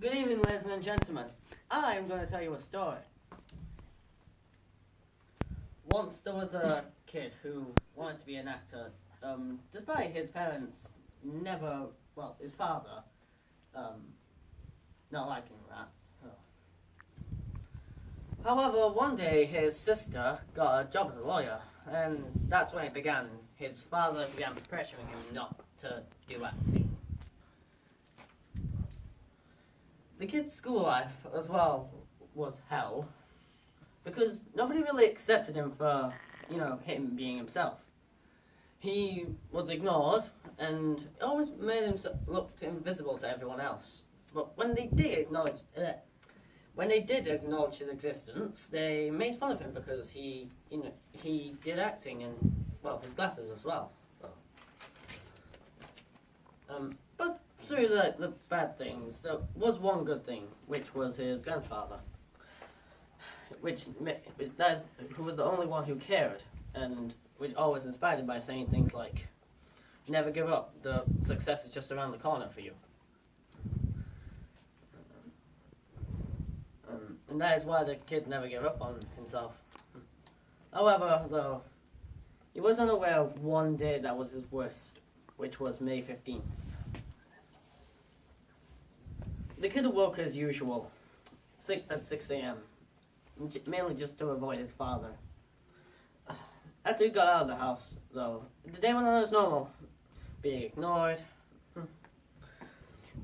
Good evening, ladies and gentlemen. I am going to tell you a story. Once there was a kid who wanted to be an actor, despite his parents his father, not liking that. So. However, one day his sister got a job as a lawyer, and that's when it began. His father began pressuring him not to do acting. The kid's school life as well was hell, because nobody really accepted him for, him being himself. He was ignored, and it always made him look invisible to everyone else. But when they did acknowledge his existence, they made fun of him because he did acting and, his glasses as well. So. But through the bad things, there was one good thing, which was his grandfather, who was the only one who cared, and which always inspired him by saying things like, "Never give up, the success is just around the corner for you." And that is why the kid never gave up on himself. However, though, he wasn't aware of one day that was his worst, which was May 15th. The kid awoke as usual, at 6 a.m., mainly just to avoid his father. After he got out of the house, though, the day went on as normal, being ignored.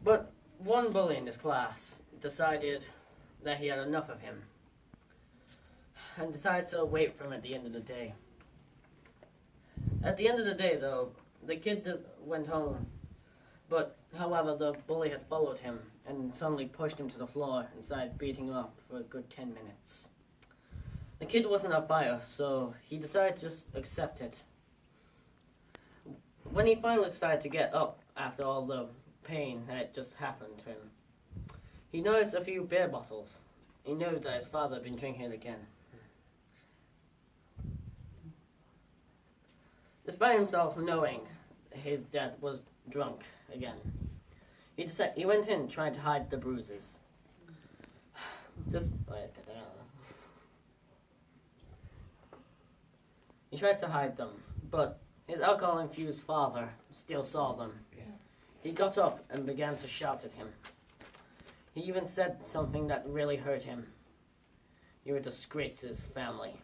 But one bully in his class decided that he had enough of him, and decided to wait for him at the end of the day. At the end of the day, though, the kid went home, but however, the bully had followed him and suddenly pushed him to the floor and started beating him up for a good 10 minutes. The kid wasn't on fire, so he decided to just accept it. When he finally decided to get up after all the pain that had just happened to him, he noticed a few beer bottles. He knew that his father had been drinking it again. Despite himself knowing his dad was drunk again, he went in trying to hide the bruises. He tried to hide them, but his alcohol-infused father still saw them. He got up and began to shout at him. He even said something that really hurt him. "You're a disgrace to his family."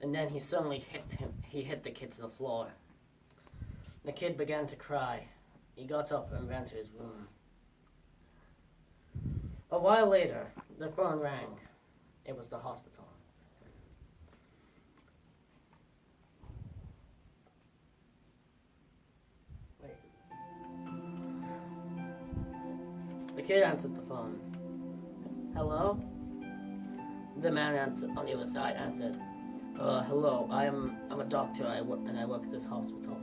And then he suddenly hit the kid to the floor. The kid began to cry. He got up and ran to his room. A while later, the phone rang. It was the hospital. The kid answered the phone. "Hello?" The man on the other side answered, "Hello, I'm a doctor and I work at this hospital.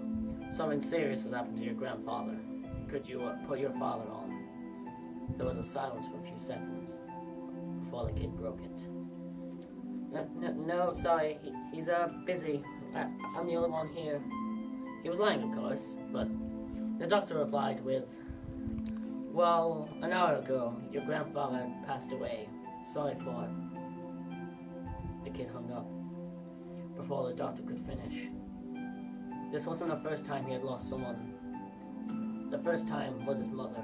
Something serious has happened to your grandfather. Could you put your father on?" There was a silence for a few seconds before the kid broke it. No, sorry, he's busy. I'm the only one here." He was lying, of course, but the doctor replied with, "Well, an hour ago, your grandfather passed away. Sorry for it." The kid hung up before the doctor could finish. This wasn't the first time he had lost someone. The first time was his mother,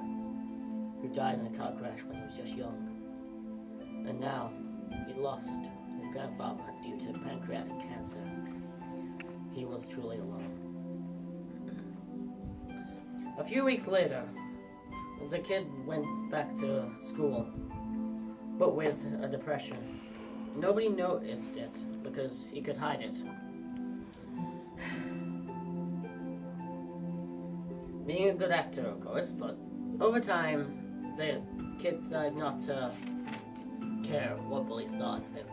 who died in a car crash when he was just young. And now, he'd lost his grandfather due to pancreatic cancer. He was truly alone. A few weeks later, the kid went back to school, but with a depression. Nobody noticed it because he could hide it. Being a good actor, of course, but over time, the kid decided not to care what bullies thought of him.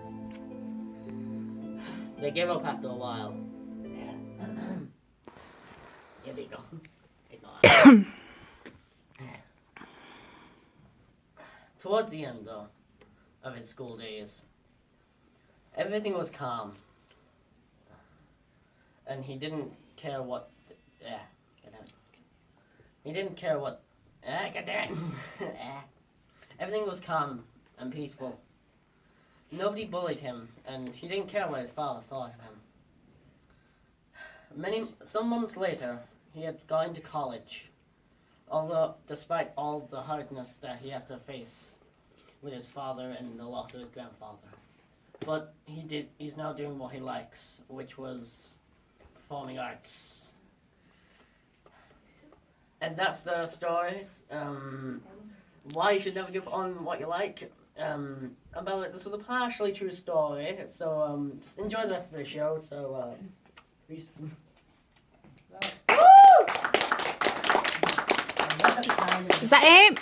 They gave up after a while. Here we go. Ignore that. Towards the end, though, of his school days, everything was calm. And he didn't care what... He didn't care what... Everything was calm and peaceful. Nobody bullied him, and he didn't care what his father thought of him. Some months later, he had gone to college, although despite all the hardness that he had to face with his father and the loss of his grandfather. But he's now doing what he likes, which was performing arts. And that's the stories. Why you should never give up on what you like. And by the way, this was a partially true story, so just enjoy the rest of the show. So, peace. Is that it?